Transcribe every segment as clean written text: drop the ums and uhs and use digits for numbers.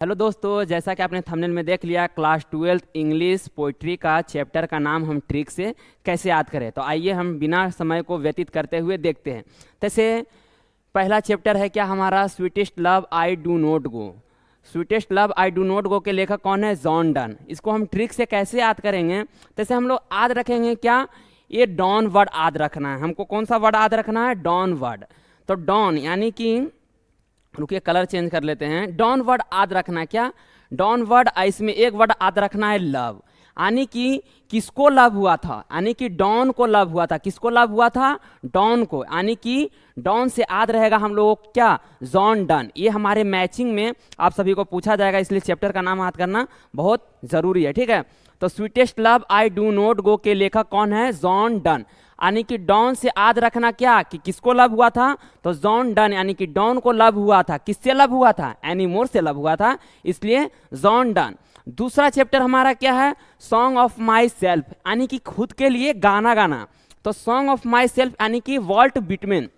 Hello दोस्तों, जैसा कि आपने थंबनेल में देख लिया, क्लास 12th इंग्लिश पोइट्री का चैप्टर का नाम हम ट्रिक से कैसे याद करें। तो आइए हम बिना समय को व्यतीत करते हुए देखते हैं। जैसे पहला चैप्टर है क्या हमारा, sweetest love I do not go. Sweetest love I do not गो के लेखक कौन है? John Donne. इसको हम ट्रिक से कैसे याद करेंगे? जैसे हम लोग याद रखेंगे क्या, ये डॉन वर्ड याद रखना है हमको। कौन सा वर्ड याद रखना है? Don word. तो डॉन यानी कि, रुकिए कलर चेंज कर लेते हैं। डॉन वर्ड याद रखना है क्या? डॉन वर्ड, इसमें एक वर्ड याद रखना है लव, यानी कि किसको लव हुआ था, यानी कि डॉन को लव हुआ था। किसको लव हुआ था? डॉन को, यानी कि डॉन से याद रहेगा हम लोगों को क्या? John Donne. ये हमारे मैचिंग में आप सभी को पूछा जाएगा, इसलिए चैप्टर का नाम याद करना बहुत जरूरी है, ठीक है। तो sweetest love I do not गो के लेखक कौन है? John Donne. यानी कि डॉन से याद रखना क्या कि किसको लव हुआ था? तो जॉन डन, यानी कि डॉन को लव हुआ था। किससे लव हुआ था? एनी मोर से लव हुआ था, इसलिए जॉन डन। दूसरा चैप्टर हमारा क्या है? सॉन्ग ऑफ माई सेल्फ, यानी कि खुद के लिए गाना गाना। तो सॉन्ग ऑफ माई सेल्फ यानी कि वॉल्ट विटमैन।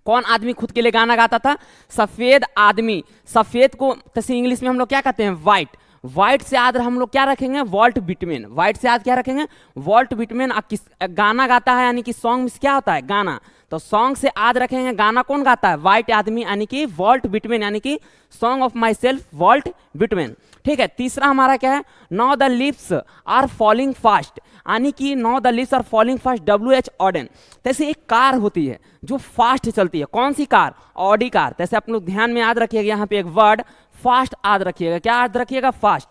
कौन आदमी खुद के लिए गाना गाता था? सफेद आदमी। सफेद को जैसे इंग्लिश में हम लोग क्या कहते हैं? व्हाइट। व्हाइट से याद हम लोग क्या रखेंगे? Walt Whitman. व्हाइट से याद क्या रखेंगे? Walt Whitman. किस गाना गाता है, यानी कि सॉन्ग में क्या होता है? गाना। तो सॉन्ग से याद रखेंगे गाना कौन गाता है? व्हाइट आदमी, यानी कि वॉल्ट विटमैन, यानी कि song of myself Walt Whitman, ठीक है। तीसरा हमारा क्या है? Now the lips are falling fast, यानी कि now the lips are falling fast, W.H. Auden. जैसे एक कार होती है जो फास्ट चलती है, कौन सी कार? Audi car. जैसे आप लोग ध्यान में याद रखिएगा, यहाँ पे एक वर्ड फास्ट याद रखिएगा। क्या याद रखिएगा? फास्ट।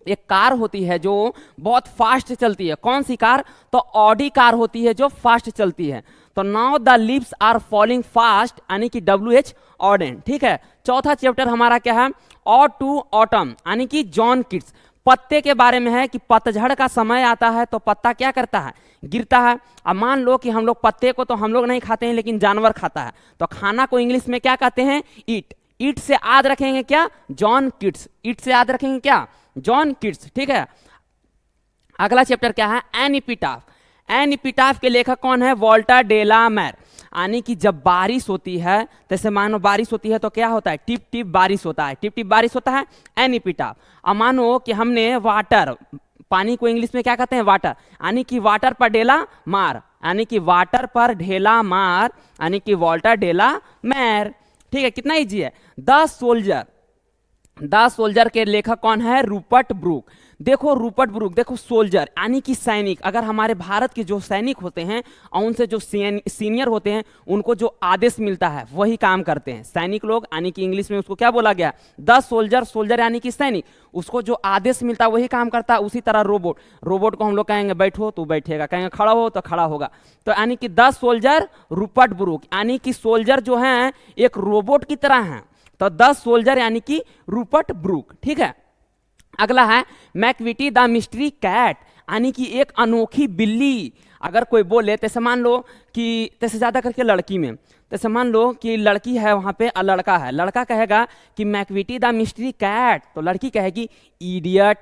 एक कार होती है जो बहुत फास्ट चलती है, कौन सी कार? तो ऑडी कार होती है जो फास्ट चलती है। तो now the lips are falling fast, यानी कि W.H. ऑडेन, ठीक है। चौथा चैप्टर हमारा क्या है? ऑ टू ऑटम, यानी कि जॉन किट्स। पत्ते के बारे में है कि पतझड़ का समय आता है तो पत्ता क्या करता है? गिरता है। अब मान लो कि हम लोग पत्ते को तो हम लोग नहीं खाते हैं, लेकिन जानवर खाता है, तो खाना को इंग्लिश में क्या कहते हैं? ईट। ईट से याद रखेंगे क्या? John Keats. ईट से याद रखेंगे क्या? जॉन किट्स, ठीक है। अगला चैप्टर क्या है? N epitaph. एन एपिटाफ के लेखक कौन है? Walter de la Mare. यानी कि जब बारिश होती है, जैसे मानो बारिश होती है तो क्या होता है? टिप टिप बारिश होता है, टिप टिप बारिश होता है, एन एपिटाफ। अब मानो कि हमने वाटर, पानी को इंग्लिश में क्या कहते हैं? वाटर, यानी कि वाटर पर ढेला मार, यानी कि वाटर पर ढेला मार, यानी कि वॉल्टर डे ला मैर, ठीक है। कितना इजी है। The soldier. द सोल्जर के लेखक कौन है? Rupert Brooke. देखो रूपर्ट ब्रूक, देखो सोल्जर यानी कि सैनिक। अगर हमारे भारत के जो सैनिक होते हैं और उनसे जो सीनियर होते हैं, उनको जो आदेश मिलता है वही काम करते हैं सैनिक लोग, यानी कि इंग्लिश में उसको क्या बोला गया? The soldier. सोल्जर यानी कि सैनिक, उसको जो आदेश मिलता है वही काम करता है। उसी तरह रोबोट, रोबोट को हम लोग कहेंगे बैठो तो बैठेगा, कहेंगे खड़ा हो तो खड़ा होगा। तो यानी कि द सोल्जर रूपर्ट ब्रूक, यानी कि सोल्जर जो है एक रोबोट की तरह है। तो द सोल्जर यानी कि रूपर्ट ब्रूक, ठीक है। अगला है मैकविटी द मिस्ट्री कैट, यानी कि एक अनोखी बिल्ली। अगर कोई बोले, जैसे मान लो कि, जैसे ज्यादा करके लड़की में, जैसे मान लो कि लड़की है वहां पे और लड़का है, लड़का कहेगा कि मैकविटी द मिस्ट्री कैट, तो लड़की कहेगी इडियट,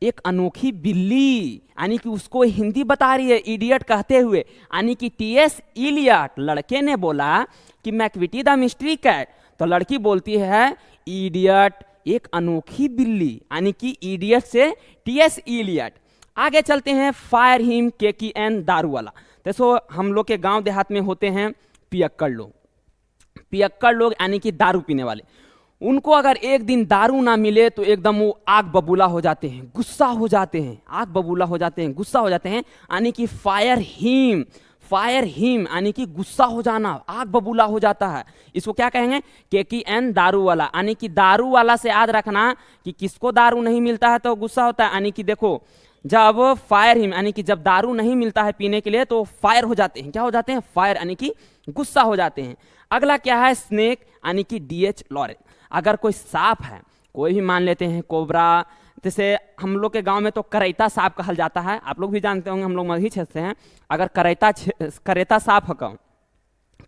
एक अनोखी बिल्ली, यानी कि उसको हिंदी बता रही है इडियट कहते हुए, यानी कि T.S. इलियट। लड़के ने बोला कि मैकविटी द मिस्ट्री कैट, तो लड़की बोलती है इडियट, एक अनोखी बिल्ली, यानी कि इडियट से T.S. इलियट। आगे चलते हैं। फायर हिम KKN दारू वाला। देखो हम लोग के गांव देहात में होते हैं पियक्कड़ लोग। पियक्कड़ लोग यानी कि दारू पीने वाले। उनको अगर एक दिन दारू ना मिले तो एकदम वो आग बबूला हो जाते हैं, गुस्सा हो जाते हैं, आग बबूला हो जाते हैं, गुस्सा हो जाते हैं, यानी कि फायर हिम। फायर हिम यानी कि गुस्सा हो जाना, आग बबूला हो जाता है। इसको क्या कहेंगे? KKN दारू वाला, यानी कि दारू वाला से याद रखना कि किसको दारू नहीं मिलता है तो गुस्सा होता है। यानी कि देखो जब फायर हिम, यानी कि जब दारू नहीं मिलता है पीने के लिए तो फायर हो जाते हैं। क्या हो जाते हैं? फायर, यानी कि गुस्सा हो जाते हैं। अगला क्या है? स्नेक, यानी कि DH लॉरेंस। अगर कोई सांप है, कोई भी मान लेते हैं कोबरा, जैसे हम लोग के गांव में तो करैता सांप कहल जाता है, आप लोग भी जानते होंगे, हम लोग मगही क्षेत्र से हैं। अगर करेता सांप है,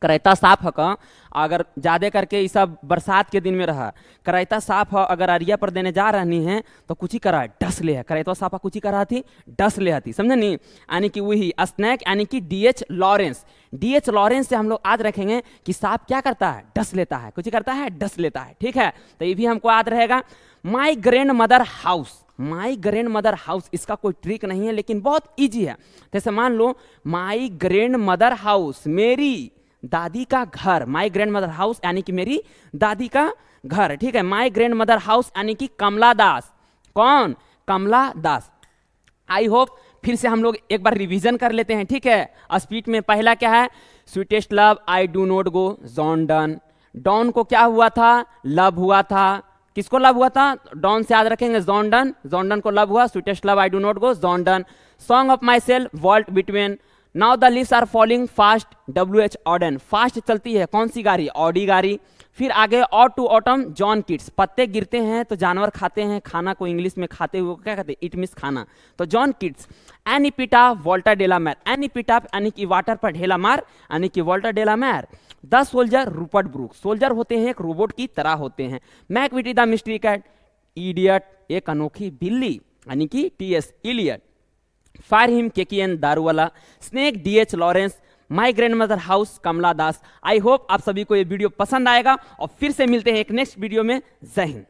करैता सांप है, अगर ज्यादा करके ये सब बरसात के दिन में रहा, करैता सांप अगर अरिया पर देने जा रही है तो कुछ ही करा डस ले है, करैता सांप कुछ ही करा थी डस ले थी, समझे नहीं? यानी कि वही स्नैक, यानी कि DH लॉरेंस। डीएच लॉरेंस से हम लोग याद रखेंगे कि सांप क्या करता है, डस लेता है, कुछ करता है, डस लेता है, ठीक है। तो ये भी हमको याद रहेगा। माई ग्रैंड मदर हाउस, माई ग्रैंड मदर हाउस, इसका कोई ट्रिक नहीं है लेकिन बहुत इजी है। जैसे मान लो माई ग्रैंड मदर हाउस, मेरी दादी का घर, माई ग्रैंड मदर हाउस यानी कि मेरी दादी का घर, ठीक है। माई ग्रैंड मदर हाउस यानी कि कमला दास, कौन, कमला दास। आई होप फिर से हम लोग एक बार रिवीजन कर लेते हैं, ठीक है। स्पीड में पहला क्या है, sweetest love I do not go, John Donne. Donne को क्या हुआ था, लव हुआ था, किसको लव हुआ था, डॉन से याद रखेंगे जॉन डन, जॉन डन को लव हुआ, sweetest love I do not go, John Donne. Song of myself, Walt Whitman. Now the leaves are falling fast, WH Auden, fast चलती है कौन सी गाड़ी, ऑडी गाड़ी। फिर आगे ode to autumn, John Keats, पत्ते गिरते हैं तो जानवर खाते हैं, खाना को इंग्लिश में खाते हुए क्या कहते हैं, इट मीन्स खाना, तो जॉन किट्स। एनिपिटा वॉल्टा डेला मैर, एनिपिटा यानी कि वाटर पर ढेला मार यानी कि Walter de la Mare. The soldier Rupert Brooke, soldier होते हैं एक रोबोट की तरह होते हैं। Macavity the mystery cat, idiot एक अनोखी बिल्ली यानी कि TS Eliot. Fire hymn Keki N Daruwalla. Snake DH Lawrence. My grand mother house Kamala Das. I hope आप सभी को ये वीडियो पसंद आएगा और फिर से मिलते हैं एक नेक्स्ट वीडियो में। जय हिंद।